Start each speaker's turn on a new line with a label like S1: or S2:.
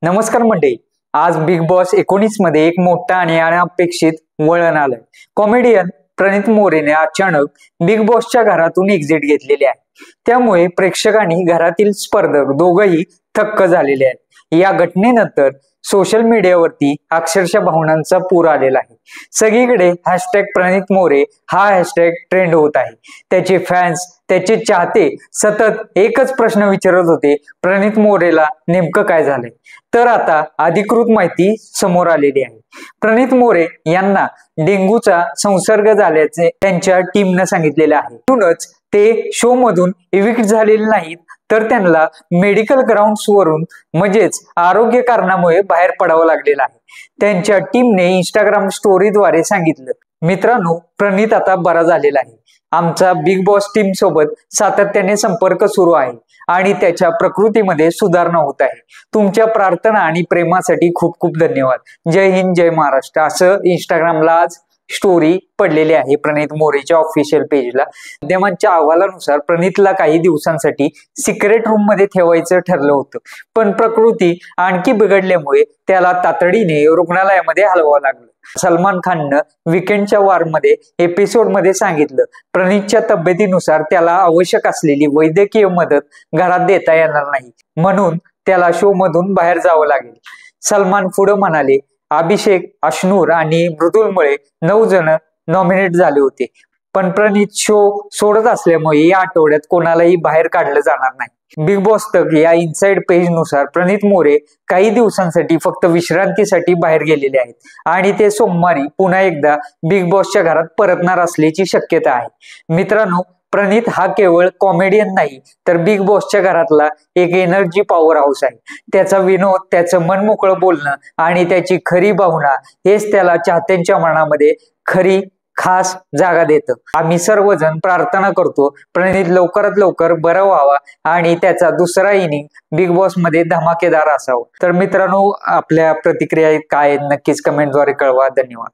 S1: नमस्कार मंडळी. आज बिग बॉस 19 मध्ये एक मोठा आणि अनपेक्षित वळण आलंय. कॉमेडियन प्रणित मोरेने अचानक बिग बॉसच्या घरातून एक्झिट घेतलेली आहे. त्यामुळे प्रेक्षकांनी घरातील स्पर्धक दोघही थक्क झालेले आहेत. या घटनेनंतर सोशल मीडियावरती अक्षरशः भावनांचा पूर आलेला आहे. सगळीकडे हॅशटॅग प्रणित मोरे हा हॅशटॅग ट्रेंड होत आहे. त्याचे फॅन्स, त्याचे चाहते सतत एकच प्रश्न विचारत होते, प्रणित मोरेला नेमकं काय झालंय? तर आता अधिकृत माहिती समोर आलेली आहे. प्रणित मोरे यांना डेंग्यूचा संसर्ग झाल्याचे त्यांच्या टीमनं सांगितलेले आहे. म्हणूनच ते शो मधून इव्हिक्ट झालेले नाहीत, तर त्यांना मेडिकल ग्राउंड्स वरून म्हणजेच आरोग्य कारणामुळे बाहेर पडावं लागलेलं आहे. त्यांच्या टीमने इंस्टाग्राम स्टोरीद्वारे सांगितलं, मित्रांनो, प्रणित आता बरा झालेला आहे. आमचा बिग बॉस टीम सोबत सातत्याने संपर्क सुरू आहे आणि त्याच्या प्रकृतीमध्ये सुधारणा होत आहे. तुमच्या प्रार्थना आणि प्रेमासाठी खूप खूप धन्यवाद. जय हिंद, जय महाराष्ट्र, असं इंस्टाग्रामला आज स्टोरी पडलेली आहे प्रणित मोरेच्या ऑफिशियल पेजला. माध्यमांच्या अहवालानुसार प्रणितला काही दिवसांसाठी सिक्रेट रूम मध्ये ठेवायचं ठरलं होतं, पण प्रकृती आणखी बिघडल्यामुळे त्याला तातडीने रुग्णालयामध्ये हलवावं लागलं. सलमान खाननं वीकेंडच्या वारमध्ये एपिसोड मध्ये सांगितलं, प्रणितच्या तब्येतीनुसार त्याला आवश्यक असलेली वैद्यकीय मदत घरात देता येणार नाही, म्हणून त्याला शो मधून बाहेर जावं लागेल. सलमान पुढे म्हणाले, अभिषेक, अश्नूर आणि मृदुलमुळे 9 जण नॉमिनेट झाले होते, पण प्रणित शो सोडत असल्यामुळे या आठवड्यात कोणालाही बाहेर काढलं जाणार नाही. बिग बॉस तक या इनसाइड पेज नुसार प्रणित मोरे काही दिवसांसाठी फक्त विश्रांतीसाठी बाहेर गेलेले आहेत आणि ते सोमवारी पुन्हा एकदा बिग बॉसच्या घरात परतणार असल्याची शक्यता आहे. मित्रांनो, प्रणित हा केवळ कॉमेडियन नाही, तर बिग बॉसच्या घरातला एक एनर्जी पॉवर हाऊस आहे. त्याचा विनोद, त्याचं मनमोकळं बोलणं आणि त्याची खरी भावना हेच त्याला चाहत्यांच्या मनामध्ये खरी खास जागा देतं. आम्ही सर्वजण प्रार्थना करतो प्रणित लवकरात लवकर बरा व्हावा आणि त्याचा दुसरा इनिंग बिग बॉस मध्ये धमाकेदार असावं. तर मित्रांनो, आपल्या प्रतिक्रिया काय नक्कीच कमेंटद्वारे कळवा. धन्यवाद.